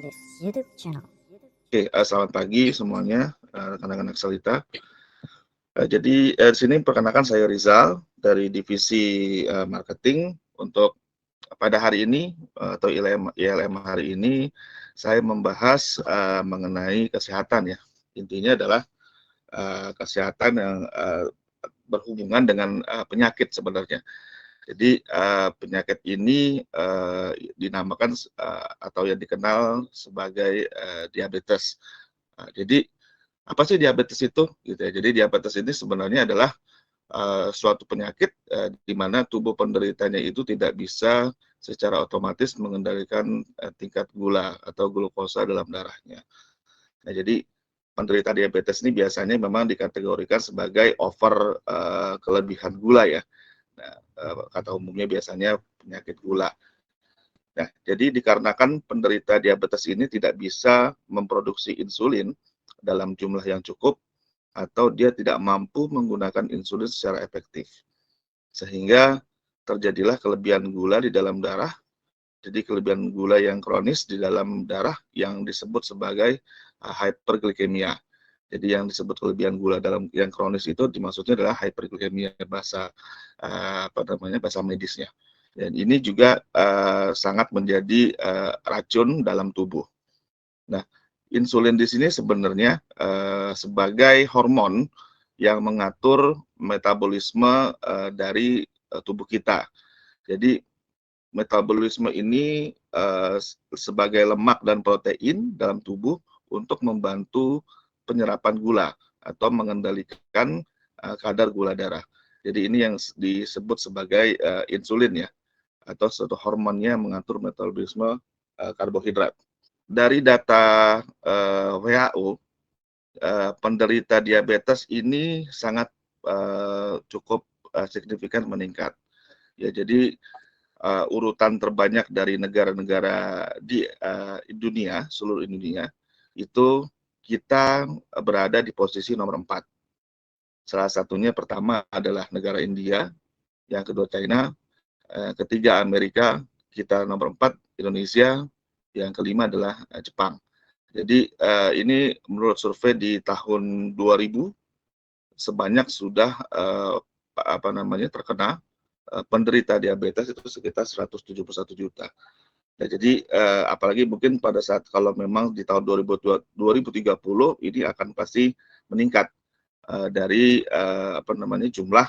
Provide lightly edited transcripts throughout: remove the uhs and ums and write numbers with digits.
this YouTube channel. Oke, selamat pagi semuanya, rekan-rekan Excelita. Jadi di sini perkenalkan saya Rizal dari divisi marketing. Untuk pada hari ini atau ILM hari ini saya membahas mengenai kesehatan ya. Intinya adalah kesehatan yang berhubungan dengan penyakit sebenarnya. Jadi penyakit ini dinamakan atau yang dikenal sebagai diabetes. Jadi apa sih diabetes itu? Gitu ya. Jadi diabetes ini sebenarnya adalah suatu penyakit di mana tubuh penderitanya itu tidak bisa secara otomatis mengendalikan tingkat gula atau glukosa dalam darahnya. Nah, jadi penderita diabetes ini biasanya memang dikategorikan sebagai over kelebihan gula ya. Nah, kata umumnya biasanya penyakit gula. Nah, jadi dikarenakan penderita diabetes ini tidak bisa memproduksi insulin dalam jumlah yang cukup, atau dia tidak mampu menggunakan insulin secara efektif. Sehingga terjadilah kelebihan gula di dalam darah, jadi kelebihan gula yang kronis di dalam darah yang disebut sebagai hyperglikemia. Jadi yang disebut kelebihan gula dalam yang kronis itu dimaksudnya adalah hyperglikemia bahasa bahasa medisnya. Dan ini juga sangat menjadi racun dalam tubuh. Nah, insulin di sini sebenarnya sebagai hormon yang mengatur metabolisme dari tubuh kita. Jadi metabolisme ini sebagai lemak dan protein dalam tubuh untuk membantu penyerapan gula atau mengendalikan kadar gula darah. Jadi ini yang disebut sebagai insulin ya, atau suatu hormonnya mengatur metabolisme karbohidrat. Dari data WHO, penderita diabetes ini sangat cukup signifikan meningkat. Ya, jadi urutan terbanyak dari negara-negara di dunia, seluruh dunia, itu kita berada di posisi nomor 4. Salah satunya pertama adalah negara India, yang kedua China, ketiga Amerika, kita nomor 4 Indonesia, yang kelima adalah Jepang. Jadi ini menurut survei di tahun 2000 sebanyak sudah terkena penderita diabetes itu sekitar 171 juta. Nah, jadi apalagi mungkin pada saat kalau memang di tahun 2030 ini akan pasti meningkat dari jumlah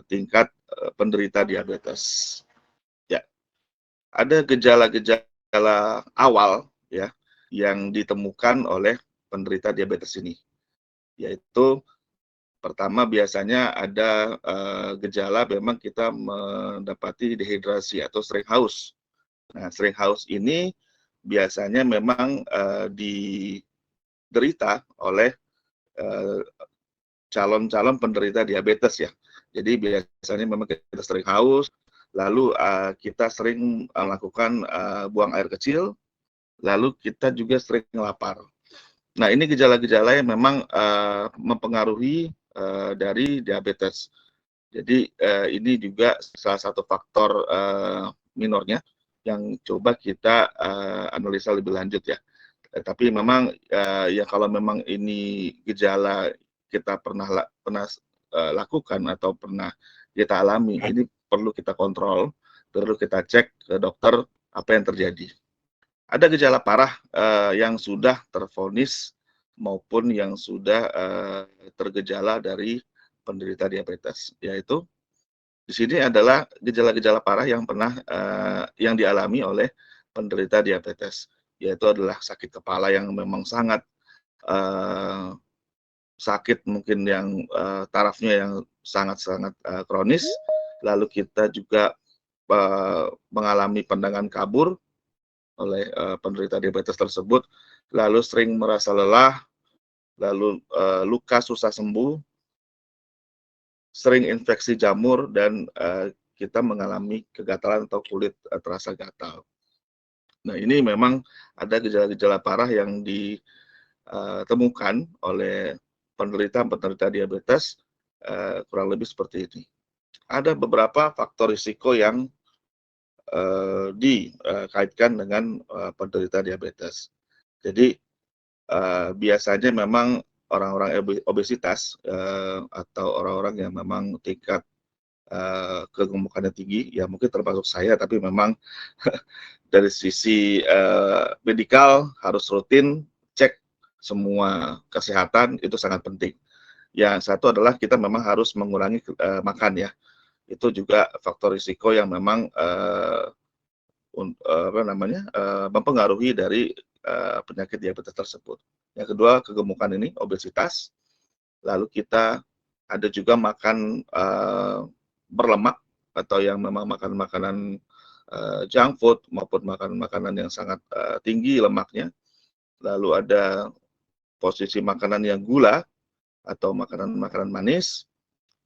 tingkat penderita diabetes. Ya, ada gejala-gejala awal ya yang ditemukan oleh penderita diabetes ini, yaitu pertama biasanya ada gejala memang kita mendapati dehidrasi atau sering haus. Nah, sering haus ini biasanya memang diderita oleh calon-calon penderita diabetes ya. Jadi biasanya memang kita sering haus, lalu kita sering melakukan buang air kecil, lalu kita juga sering lapar. Nah, ini gejala-gejala yang memang mempengaruhi dari diabetes. Jadi ini juga salah satu faktor minornya yang coba kita analisa lebih lanjut ya. Tapi memang ya kalau memang ini gejala kita pernah lakukan atau pernah kita alami, ini perlu kita kontrol, perlu kita cek ke dokter apa yang terjadi. Ada gejala parah yang sudah tervonis maupun yang sudah tergejala dari penderita diabetes, yaitu di sini adalah gejala-gejala parah yang pernah yang dialami oleh penderita diabetes, yaitu adalah sakit kepala yang memang sangat sakit, mungkin yang tarafnya yang sangat-sangat kronis, lalu kita juga mengalami pandangan kabur oleh penderita diabetes tersebut, lalu sering merasa lelah, lalu luka susah sembuh, sering infeksi jamur, dan kita mengalami kegatalan atau kulit terasa gatal. Nah, ini memang ada gejala-gejala parah yang ditemukan oleh penderita diabetes, kurang lebih seperti ini. Ada beberapa faktor risiko yang dikaitkan dengan penderita diabetes. Jadi biasanya memang orang-orang obesitas atau orang-orang yang memang tingkat kegemukannya tinggi, ya mungkin termasuk saya, tapi memang dari sisi medikal harus rutin cek semua kesehatan, itu sangat penting. Yang satu adalah kita memang harus mengurangi makan ya, itu juga faktor risiko yang memang mempengaruhi dari penyakit diabetes tersebut. Yang kedua, kegemukan ini, obesitas. Lalu kita ada juga makan berlemak atau yang memang makan makanan junk food maupun makan makanan yang sangat tinggi lemaknya. Lalu ada posisi makanan yang gula atau makanan-makanan manis.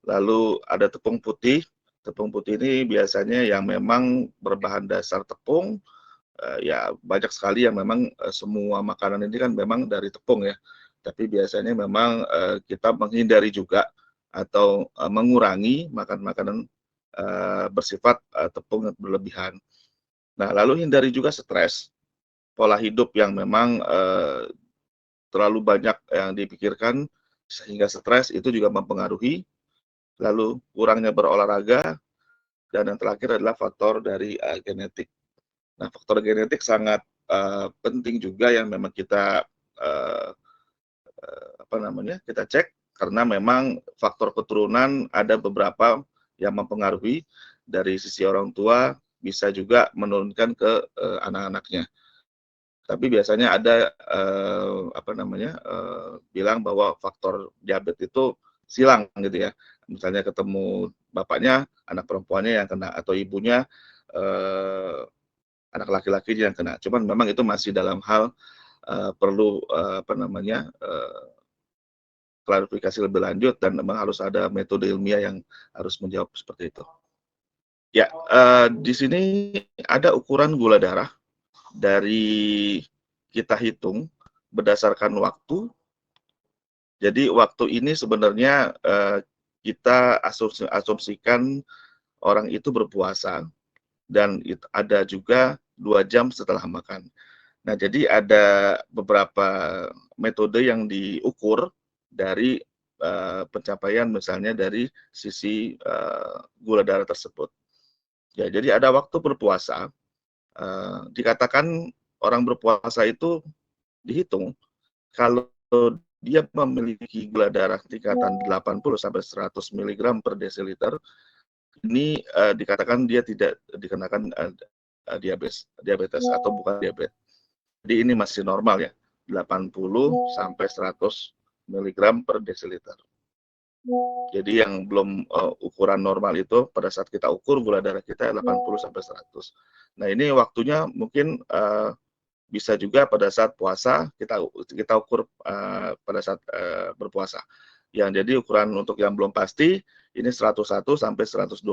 Lalu ada tepung putih. Tepung putih ini biasanya yang memang berbahan dasar tepung. Ya banyak sekali yang memang semua makanan ini kan memang dari tepung ya. Tapi biasanya memang kita menghindari juga atau mengurangi makan makanan bersifat tepung yang berlebihan. Nah, lalu hindari juga stres, pola hidup yang memang terlalu banyak yang dipikirkan sehingga stres itu juga mempengaruhi. Lalu kurangnya berolahraga, dan yang terakhir adalah faktor dari genetik. Nah, faktor genetik sangat penting juga yang memang kita kita cek, karena memang faktor keturunan ada beberapa yang mempengaruhi. Dari sisi orang tua bisa juga menurunkan ke anak-anaknya. Tapi biasanya ada bilang bahwa faktor diabetes itu silang gitu ya. Misalnya ketemu bapaknya, anak perempuannya yang kena, atau ibunya anak laki-lakinya yang kena. Cuman memang itu masih dalam hal perlu klarifikasi lebih lanjut, dan memang harus ada metode ilmiah yang harus menjawab seperti itu. Ya, di sini ada ukuran gula darah dari kita hitung berdasarkan waktu. Jadi waktu ini sebenarnya kita asumsikan orang itu berpuasa, dan ada juga 2 jam setelah makan. Nah, jadi ada beberapa metode yang diukur dari pencapaian misalnya dari sisi gula darah tersebut. Ya, jadi ada waktu berpuasa, dikatakan orang berpuasa itu dihitung kalau dia memiliki gula darah tingkatan 80 sampai 100 mg per desiliter, ini dikatakan dia tidak dikenakan diabetes atau bukan diabetes. Jadi ini masih normal ya, 80 sampai 100 mg per desiliter. Jadi yang belum ukuran normal itu pada saat kita ukur gula darah kita 80 sampai 100. Nah, ini waktunya mungkin bisa juga pada saat puasa, kita ukur pada saat berpuasa. Jadi ukuran untuk yang belum pasti ini 101 sampai 125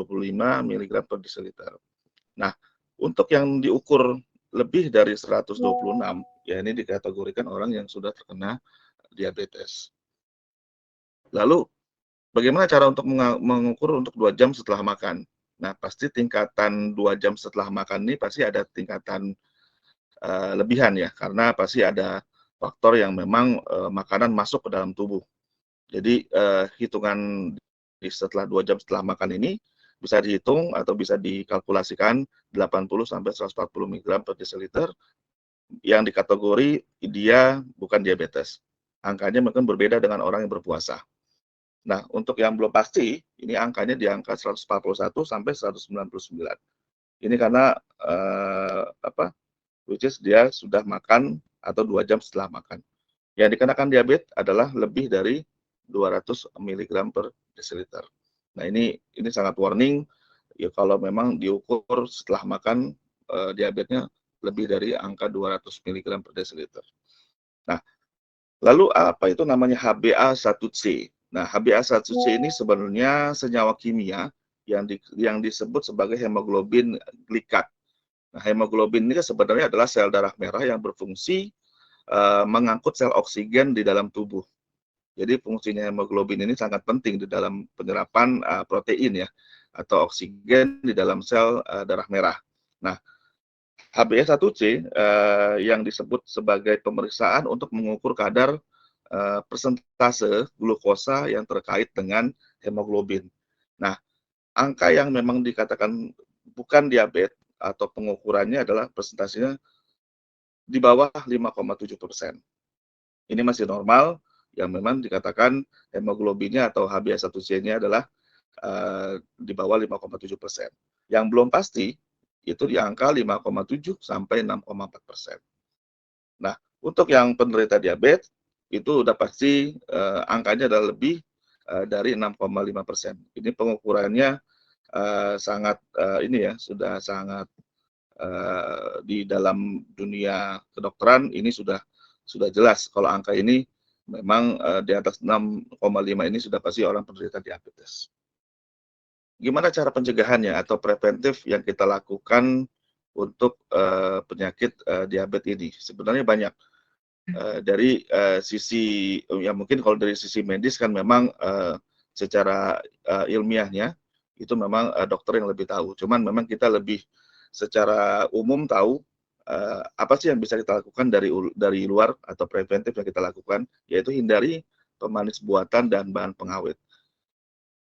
mg per desiliter. Nah, untuk yang diukur lebih dari 126, ya ini dikategorikan orang yang sudah terkena diabetes. Lalu bagaimana cara untuk mengukur untuk 2 jam setelah makan? Nah, pasti tingkatan 2 jam setelah makan ini pasti ada tingkatan lebihan ya, karena pasti ada faktor yang memang makanan masuk ke dalam tubuh. Jadi hitungan setelah 2 jam setelah makan ini bisa dihitung atau bisa dikalkulasikan 80 sampai 140 mg per desiliter yang dikategori dia bukan diabetes. Angkanya mungkin berbeda dengan orang yang berpuasa. Nah, untuk yang belum pasti, ini angkanya di angka 141 sampai 199. Ini karena which is dia sudah makan atau 2 jam setelah makan. Yang dikenakan diabetes adalah lebih dari 200 mg per desiliter. Nah, ini sangat warning ya kalau memang diukur setelah makan diabetesnya lebih dari angka 200 mg per desiliter. Nah, lalu apa itu namanya HbA1c? Nah, HbA1c ini sebenarnya senyawa kimia yang disebut sebagai hemoglobin glikat. Nah, hemoglobin ini sebenarnya adalah sel darah merah yang berfungsi mengangkut sel oksigen di dalam tubuh. Jadi fungsinya hemoglobin ini sangat penting di dalam penyerapan protein ya, atau oksigen di dalam sel darah merah. Nah, HbA1c yang disebut sebagai pemeriksaan untuk mengukur kadar persentase glukosa yang terkait dengan hemoglobin. Nah, angka yang memang dikatakan bukan diabetes atau pengukurannya adalah persentasenya di bawah 5,7%. Ini masih normal, yang memang dikatakan hemoglobinnya atau HbA1c-nya adalah di bawah 5,7%. Yang belum pasti itu di angka 5,7 sampai 6,4%. Nah, untuk yang penderita diabetes itu udah pasti angkanya adalah lebih dari 6,5%. Ini pengukurannya sangat ini ya, sudah sangat di dalam dunia kedokteran ini sudah jelas kalau angka ini memang di atas 6,5 ini sudah pasti orang penderita diabetes. Gimana cara pencegahannya atau preventif yang kita lakukan untuk penyakit diabetes ini? Sebenarnya banyak. Dari sisi ya mungkin kalau dari sisi medis kan memang secara ilmiahnya itu memang dokter yang lebih tahu. Cuman memang kita lebih secara umum tahu apa sih yang bisa kita lakukan dari luar atau preventif yang kita lakukan, yaitu hindari pemanis buatan dan bahan pengawet.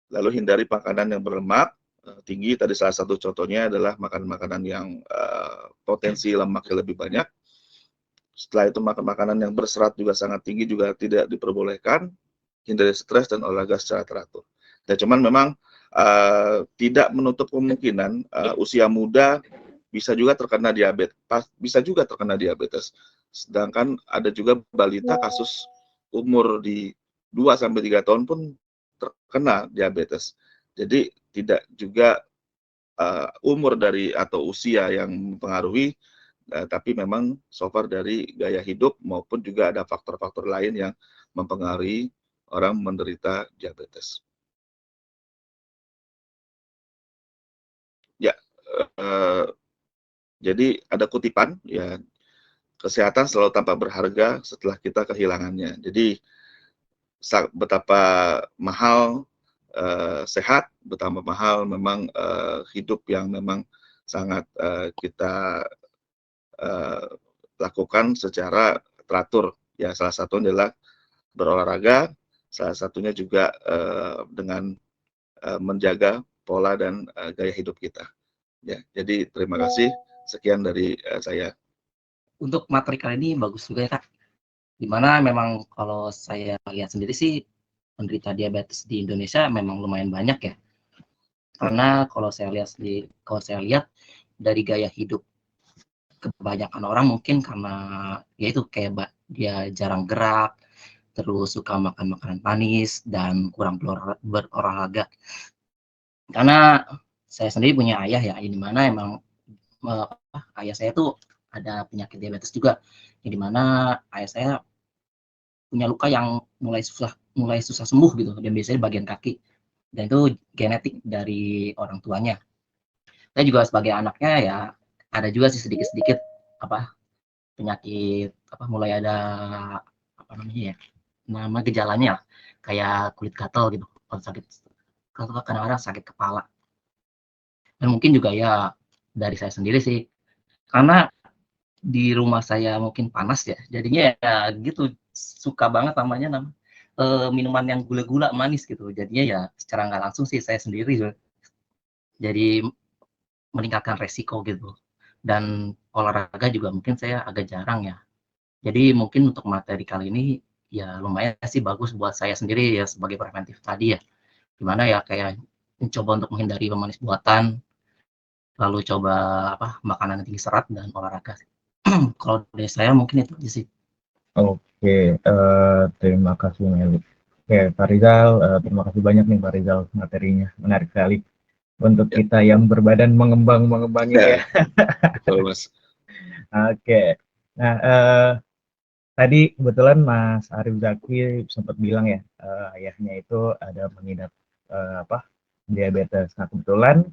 Lalu hindari makanan yang berlemak tinggi. Tadi salah satu contohnya adalah makanan-makanan yang potensi lemaknya lebih banyak. Setelah itu makan makanan yang berserat juga sangat tinggi juga tidak diperbolehkan. Hindari stres dan olahraga secara teratur. Dan cuman memang tidak menutup kemungkinan usia muda bisa juga terkena diabetes. Bisa juga terkena diabetes. Sedangkan ada juga balita kasus umur di 2-3 tahun pun terkena diabetes. Jadi tidak juga umur dari atau usia yang mempengaruhi, tapi memang so far dari gaya hidup maupun juga ada faktor-faktor lain yang mempengaruhi orang menderita diabetes. Ya, jadi ada kutipan ya, kesehatan selalu tampak berharga setelah kita kehilangannya. Jadi betapa mahal sehat, betapa mahal memang hidup yang memang sangat kita lakukan secara teratur. Ya, salah satunya adalah berolahraga, salah satunya juga dengan menjaga pola dan gaya hidup kita. Ya, jadi terima kasih. Sekian dari saya. Untuk materi kali ini bagus juga ya Kak. Dimana memang kalau saya lihat sendiri sih penderita diabetes di Indonesia memang lumayan banyak ya. Karena kalau saya lihat dari gaya hidup kebanyakan orang mungkin karena ya itu kayak dia jarang gerak, terus suka makan makanan manis dan kurang berolahraga. Karena saya sendiri punya ayah ya, di mana emang ayah saya tuh ada penyakit diabetes juga. Di mana ayah saya punya luka yang mulai susah sembuh gitu, dan biasanya di bagian kaki. Dan itu genetik dari orang tuanya. Saya juga sebagai anaknya ya ada juga sih sedikit-sedikit penyakit mulai ada namanya ya, nama gejalanya lah, kayak kulit gatal gitu, kalau sakit kadang-kadang sakit kepala. Dan mungkin juga ya dari saya sendiri sih, karena di rumah saya mungkin panas ya, jadinya ya gitu suka banget minuman yang gula-gula manis gitu. Jadinya ya secara nggak langsung sih saya sendiri jadi meningkatkan resiko gitu. Dan olahraga juga mungkin saya agak jarang ya. Jadi mungkin untuk materi kali ini ya lumayan sih bagus buat saya sendiri ya sebagai preventif tadi ya. Gimana ya kayak mencoba untuk menghindari pemanis buatan, lalu coba makanan yang tinggi serat dan olahraga. Kalau dari saya mungkin itu aja sih. Oke, terima kasih Meli. Oke, Pak Rizal, terima kasih banyak nih Pak Rizal materinya, menarik sekali untuk kita yang berbadan mengembang ini ya. Betul, Mas. Oke, nah tadi kebetulan Mas Arif Zaki sempat bilang ya, ayahnya itu ada mengidap diabetes. Nah kebetulan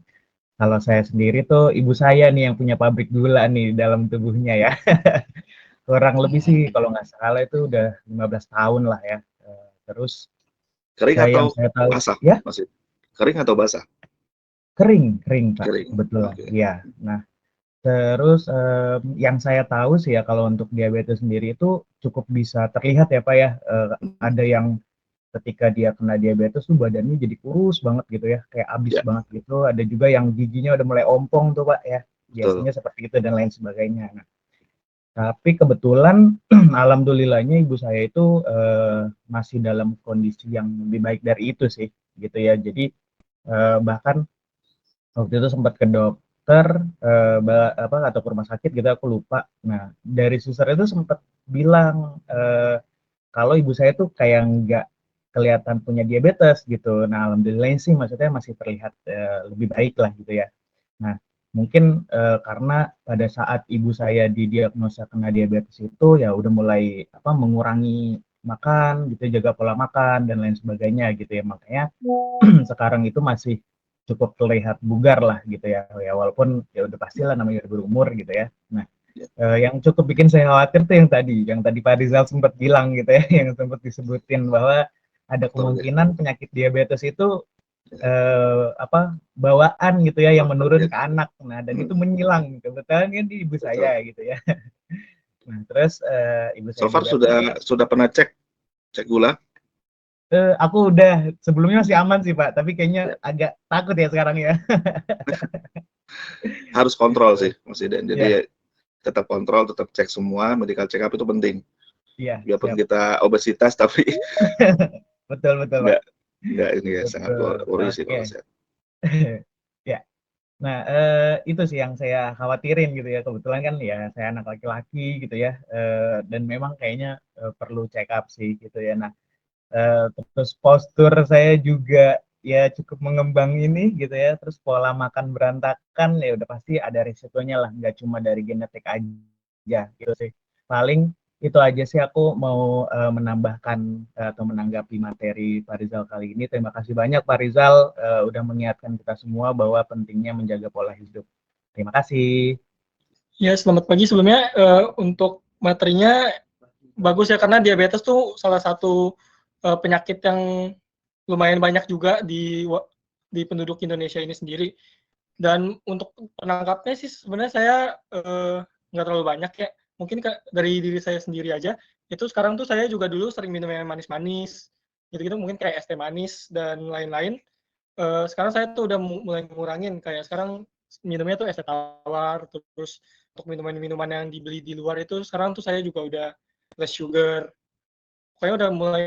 kalau saya sendiri tuh ibu saya nih yang punya pabrik gula nih di dalam tubuhnya ya. Kurang lebih sih kalau nggak salah itu udah 15 tahun lah ya. Terus Kering atau saya tahu basah? ya Masih kering atau basah? kering Pak, Kering. kebetulan. Okay. Iya. Nah, Terus yang saya tahu sih ya kalau untuk diabetes sendiri itu cukup bisa terlihat ya Pak ya. Ada yang ketika dia kena diabetes tuh badannya jadi kurus banget gitu ya, kayak abis Ya, banget gitu. Ada juga yang giginya udah mulai ompong tuh Pak ya. betul. Biasanya seperti itu dan lain sebagainya. Nah, tapi kebetulan alhamdulillahnya ibu saya itu masih dalam kondisi yang lebih baik dari itu sih gitu ya. Jadi bahkan waktu itu sempat ke dokter apa atau ke rumah sakit gitu aku lupa. Nah, dari suster itu sempat bilang kalau ibu saya tuh kayak nggak kelihatan punya diabetes gitu. Nah, alhamdulillah sih maksudnya masih terlihat lebih baik lah gitu ya. Nah, mungkin karena pada saat ibu saya didiagnosa kena diabetes itu ya udah mulai apa mengurangi makan gitu, jaga pola makan dan lain sebagainya gitu ya. Makanya sekarang itu masih cukup terlihat bugar lah gitu ya. Ya walaupun ya udah pastilah namanya udah berumur gitu ya. Nah, Ya, yang cukup bikin saya khawatir tuh yang tadi Pak Rizal sempat bilang gitu ya, yang sempat disebutin bahwa ada faktor G. kemungkinan penyakit diabetes itu Ya, apa bawaan gitu ya yang faktor menurun G. ke anak. Nah, dan itu Hmm, menyilang kebetulan kan di ibu saya betul. gitu ya. Nah, terus ibu So saya far diabetes sudah pernah cek gula? aku udah sebelumnya masih aman sih Pak, tapi kayaknya Ya, agak takut ya sekarang ya. harus kontrol Gitu. sih, Mas Iden. Iya, Jadi tetap kontrol, tetap cek semua, medical check up itu penting. iya, Biarpun siap. kita obesitas, tapi Betul, betul Pak. nggak nggak ini ya sangat Betul. worry sih Oke. kalau saya. Ya. Nah, itu sih yang saya khawatirin gitu ya. Kebetulan kan ya saya anak laki-laki gitu ya. Dan memang kayaknya perlu check up sih gitu ya. Nah, terus postur saya juga ya cukup mengembang ini gitu ya. Terus pola makan berantakan ya udah pasti ada risikonya lah. Nggak cuma dari genetik aja gitu sih. Paling itu aja sih aku mau menambahkan atau menanggapi materi Pak Rizal kali ini. Terima kasih banyak Pak Rizal udah mengingatkan kita semua bahwa pentingnya menjaga pola hidup. Terima kasih. Ya, selamat pagi sebelumnya. Untuk materinya bagus ya, karena diabetes tuh salah satu penyakit yang lumayan banyak juga di penduduk Indonesia ini sendiri. Dan untuk penangkapnya sih sebenarnya saya nggak terlalu banyak ya. Mungkin dari diri saya sendiri aja. Itu sekarang tuh saya juga dulu sering minum yang manis-manis, gitu-gitu mungkin kayak es teh manis dan lain-lain. Sekarang saya tuh udah mulai ngurangin, kayak sekarang minumnya tuh es teh tawar, terus untuk minuman-minuman yang dibeli di luar itu sekarang tuh saya juga udah less sugar. Pokoknya udah mulai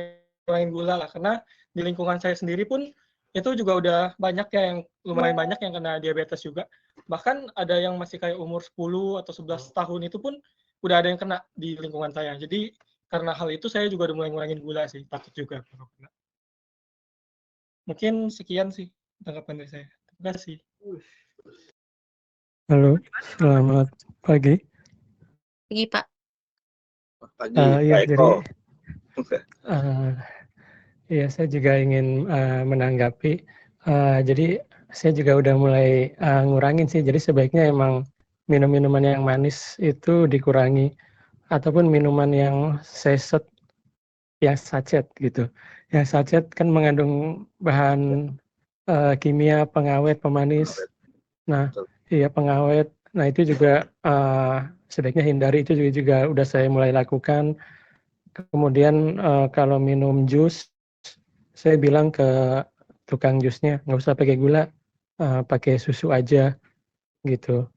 ngurangin gula lah, karena di lingkungan saya sendiri pun itu juga udah banyak ya yang lumayan banyak yang kena diabetes juga. Bahkan ada yang masih kayak umur 10 atau 11 tahun itu pun udah ada yang kena di lingkungan saya. Jadi karena hal itu saya juga udah mulai ngurangin gula sih, takut juga kalau kena. Mungkin sekian sih tanggapan dari saya. Terima kasih. Halo, selamat pagi. Pagi, Pak. Pagi, Iya, Pak jadi Eko. ya saya juga ingin menanggapi. Jadi saya juga udah mulai ngurangin sih. Jadi sebaiknya emang minum-minuman yang manis itu dikurangi, ataupun minuman yang sachet, yang sachet gitu. Yang sachet kan mengandung bahan kimia, pengawet, pemanis. Nah, Betul. iya pengawet. Nah itu juga sebaiknya hindari, itu juga udah saya mulai lakukan. Kemudian kalau minum jus, saya bilang ke tukang jusnya nggak usah pakai gula, pakai susu aja gitu.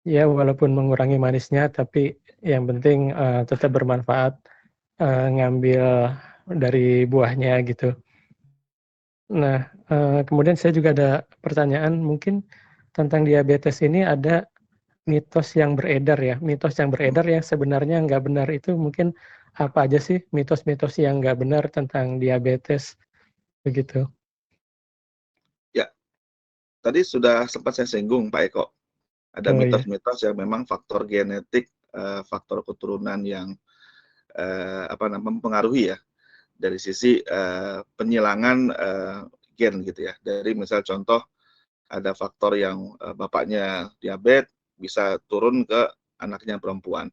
Ya walaupun mengurangi manisnya, tapi yang penting tetap bermanfaat, ngambil dari buahnya gitu. Nah kemudian saya juga ada pertanyaan mungkin tentang diabetes ini. Ada mitos yang beredar ya, mitos yang beredar yang sebenarnya nggak benar itu mungkin apa aja sih mitos-mitos yang nggak benar tentang diabetes begitu? Ya, tadi sudah sempat saya singgung Pak Eko. Ada Oh iya, mitos-mitos yang memang faktor genetik, faktor keturunan yang mempengaruhi ya dari sisi penyilangan gen gitu ya. Dari misal contoh ada faktor yang bapaknya diabetes bisa turun ke anaknya perempuan,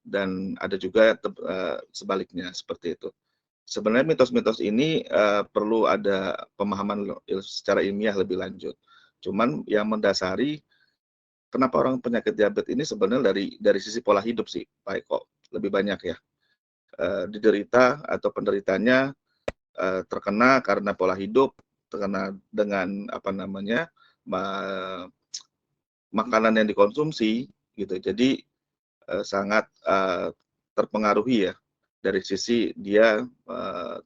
dan ada juga sebaliknya seperti itu. Sebenarnya mitos-mitos ini perlu ada pemahaman secara ilmiah lebih lanjut. Cuman yang mendasari kenapa orang penyakit diabetes ini sebenarnya dari sisi pola hidup sih, Pak Eko, lebih banyak ya. Diderita atau penderitanya terkena karena pola hidup, terkena dengan apa namanya makanan yang dikonsumsi gitu. Jadi sangat terpengaruhi ya dari sisi dia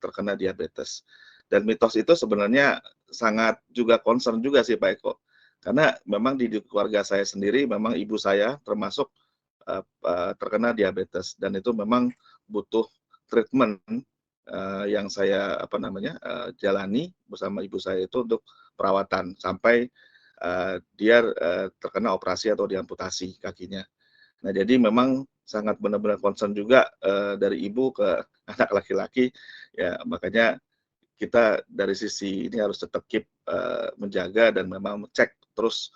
terkena diabetes. Dan mitos itu sebenarnya sangat juga concern juga sih Pak Eko. Karena memang di keluarga saya sendiri, memang ibu saya termasuk terkena diabetes dan itu memang butuh treatment yang saya jalani bersama ibu saya itu untuk perawatan sampai dia terkena operasi atau diamputasi kakinya. Nah, jadi memang sangat benar-benar concern juga dari ibu ke anak laki-laki, ya makanya kita dari sisi ini harus tetap keep menjaga dan memang cek terus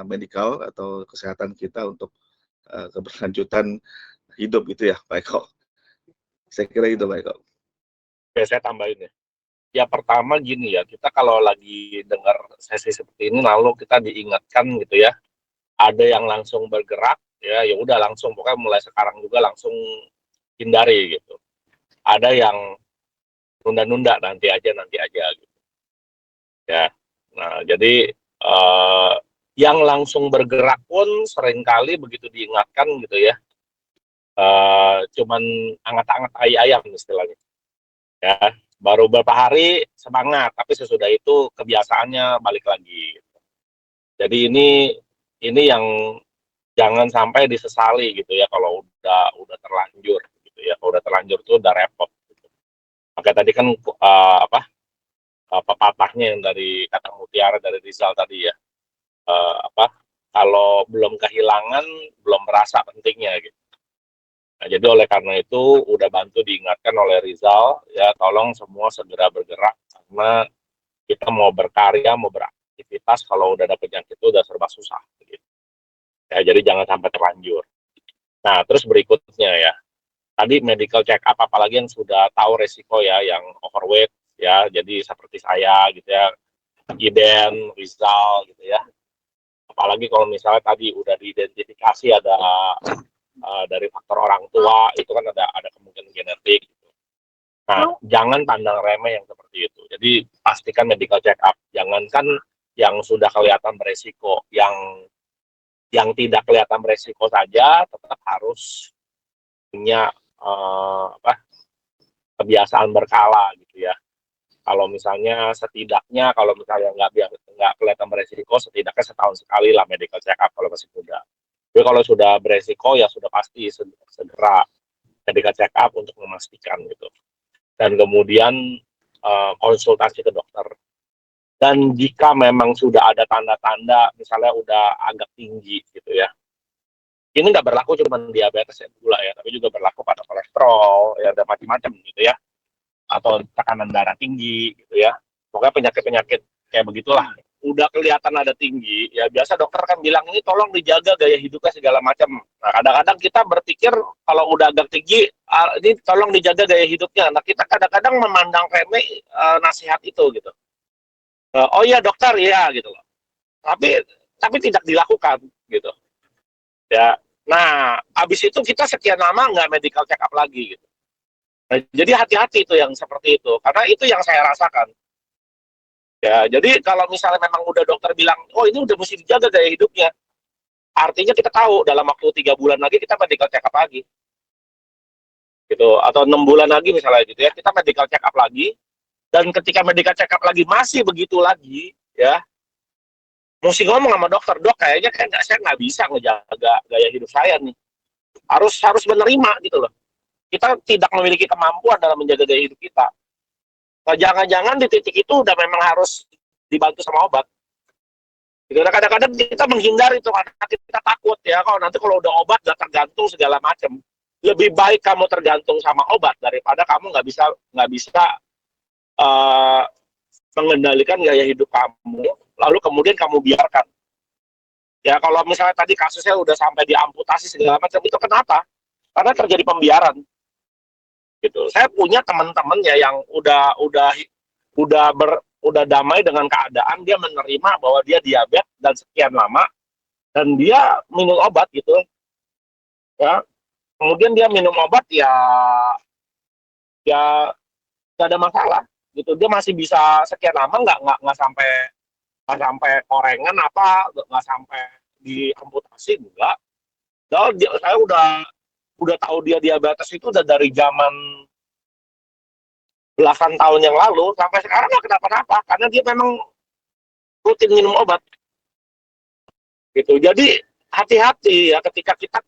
medikal atau kesehatan kita untuk keberlanjutan hidup gitu ya, Pak Eko. Saya kira itu, Pak Eko. Oke, saya tambahin ya. Ya pertama gini ya, kita kalau lagi dengar sesi seperti ini lalu kita diingatkan gitu ya, ada yang langsung bergerak ya udah langsung pokoknya mulai sekarang juga langsung hindari gitu. Ada yang nunda-nunda nanti aja gitu. Ya. Nah, jadi yang langsung bergerak pun seringkali begitu diingatkan gitu ya. Cuman angat-angat tai ayam istilahnya. Ya, baru beberapa hari semangat, tapi sesudah itu kebiasaannya balik lagi. Jadi ini yang jangan sampai disesali gitu ya kalau udah terlanjur gitu ya. Kalau udah terlanjur tuh udah repot. Gitu. Maka tadi kan pepatahnya yang dari kata Mutiara dari Rizal tadi ya. Kalau belum kehilangan belum merasa pentingnya gitu. Nah, jadi oleh karena itu udah bantu diingatkan oleh Rizal ya tolong semua segera bergerak karena kita mau berkarya mau beraktivitas kalau udah ada penyakit itu udah serba susah gitu. Ya jadi jangan sampai terlanjur. Nah terus berikutnya ya tadi medical check up apalagi yang sudah tahu resiko ya yang overweight ya jadi seperti saya gitu ya Iden Rizal gitu ya apalagi kalau misalnya tadi udah diidentifikasi ada dari faktor orang tua itu kan ada kemungkinan genetik. Nah, jangan pandang remeh yang seperti itu. Jadi pastikan medical check up. Jangankan yang sudah kelihatan beresiko, yang tidak kelihatan beresiko saja tetap harus punya kebiasaan berkala gitu ya. Kalau misalnya setidaknya kalau misalnya nggak kelihatan beresiko, setidaknya setahun sekali lah medical check up kalau masih muda. Jadi kalau sudah beresiko ya sudah pasti segera medical check up untuk memastikan gitu. Dan kemudian konsultasi ke dokter. Dan jika memang sudah ada tanda-tanda misalnya udah agak tinggi gitu ya. Ini nggak berlaku cuma diabetes ya gula ya, tapi juga berlaku pada kolesterol ya ada macam-macam gitu ya. Atau tekanan darah tinggi gitu ya. Pokoknya penyakit-penyakit kayak begitulah. Udah kelihatan ada tinggi, ya biasa dokter kan bilang ini tolong dijaga gaya hidupnya segala macam. Nah, kadang-kadang kita berpikir kalau udah agak tinggi, ini tolong dijaga gaya hidupnya. Nah, kita kadang-kadang memandang remeh nasihat itu gitu. Oh iya dokter ya gitu loh. Tapi tidak dilakukan gitu. Ya. Nah, habis itu kita sekian lama nggak medical check up lagi gitu. Nah, jadi hati-hati itu yang seperti itu, karena itu yang saya rasakan. Ya, jadi kalau misalnya memang udah dokter bilang, oh ini udah mesti dijaga gaya hidupnya, artinya kita tahu dalam waktu 3 bulan lagi kita medical check up lagi, gitu, atau 6 bulan lagi misalnya gitu ya, kita medical check up lagi, dan ketika medical check up lagi masih begitu lagi, ya, mesti ngomong sama dokter, dok kayaknya saya nggak bisa ngejaga gaya hidup saya nih, harus menerima gitu loh. Kita tidak memiliki kemampuan dalam menjaga gaya hidup kita. Nah, jangan-jangan di titik itu udah memang harus dibantu sama obat. Gitu. Nah, kadang-kadang kita menghindari itu karena kita takut ya kalau nanti kalau udah obat gak tergantung segala macam. Lebih baik kamu tergantung sama obat daripada kamu nggak bisa mengendalikan gaya hidup kamu, lalu kemudian kamu biarkan. Ya kalau misalnya tadi kasusnya udah sampai diamputasi segala macam itu kenapa? Karena terjadi pembiaran. Gitu. Saya punya teman-teman ya yang udah udah damai dengan keadaan, dia menerima bahwa dia diabetes dan sekian lama, dan dia minum obat gitu, ya. Kemudian dia minum obat ya nggak ada masalah gitu. Dia masih bisa sekian lama nggak sampai korengan apa, nggak sampai diamputasi enggak. Saya udah tahu dia diabetes itu udah dari zaman belasan tahun yang lalu sampai sekarang nggak kenapa-napa karena dia memang rutin minum obat gitu. Jadi hati-hati ya ketika kita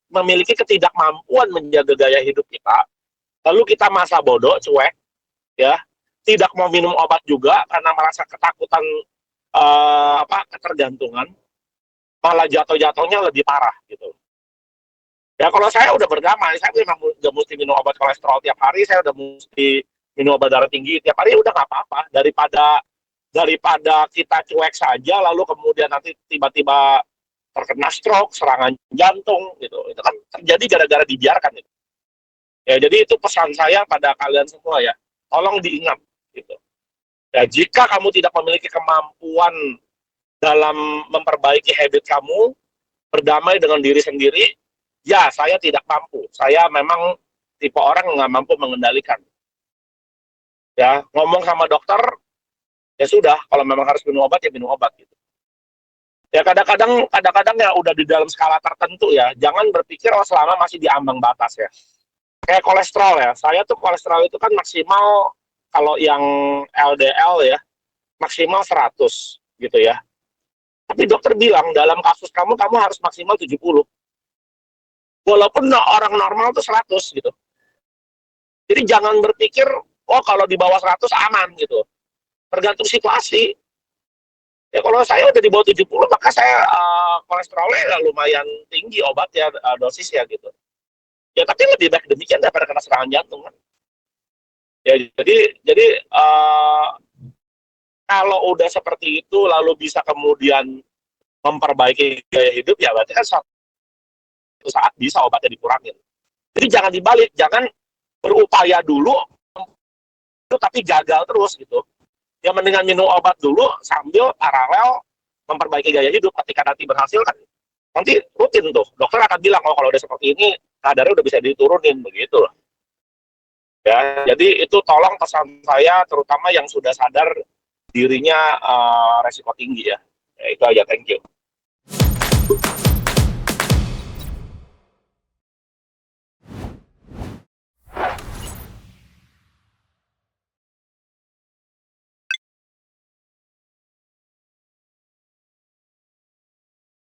memiliki ketidakmampuan menjaga gaya hidup kita, lalu kita masa bodoh, cuek, ya, tidak mau minum obat juga karena merasa ketakutan ketergantungan, malah jatuh-jatuhnya lebih parah gitu. Ya kalau saya udah berdamai, saya memang udah mesti minum obat kolesterol tiap hari, saya udah mesti minum obat darah tinggi tiap hari, udah nggak apa-apa daripada kita cuek saja lalu kemudian nanti tiba-tiba terkena stroke, serangan jantung gitu. Itu kan terjadi gara-gara dibiarkan gitu. Ya jadi itu pesan saya pada kalian semua ya. Tolong diingat gitu. Ya jika kamu tidak memiliki kemampuan dalam memperbaiki habit kamu, berdamai dengan diri sendiri, ya saya tidak mampu. Saya memang tipe orang yang nggak mampu mengendalikan. Ya ngomong sama dokter, ya sudah. Kalau memang harus minum obat ya minum obat gitu. Ya kadang-kadang ya udah di dalam skala tertentu ya. Jangan berpikir selama masih di ambang batas ya. Kayak kolesterol ya. Saya tuh kolesterol itu kan maksimal kalau yang LDL ya maksimal 100 gitu ya. Tapi dokter bilang dalam kasus kamu harus maksimal 70. Walaupun orang normal tuh 100 gitu. Jadi jangan berpikir oh kalau di bawah 100 aman gitu. Tergantung situasi. Ya kalau saya udah di bawah 70 maka saya kolesterolnya lumayan tinggi obat ya dosis ya gitu. Ya tapi lebih baik demikian daripada kena serangan jantung kan. Ya jadi kalau udah seperti itu lalu bisa kemudian memperbaiki gaya hidup ya berarti kan suatu saat bisa obatnya dikurangin. Jadi jangan dibalik, jangan berupaya dulu tapi gagal terus gitu. Ya mendingan minum obat dulu sambil paralel memperbaiki gaya hidup. Ketika nanti berhasil kan nanti rutin tuh dokter akan bilang oh kalau udah seperti ini kadarnya udah bisa diturunin begitu loh. Ya jadi itu tolong pesan saya terutama yang sudah sadar dirinya resiko tinggi ya. Ya itu aja, thank you.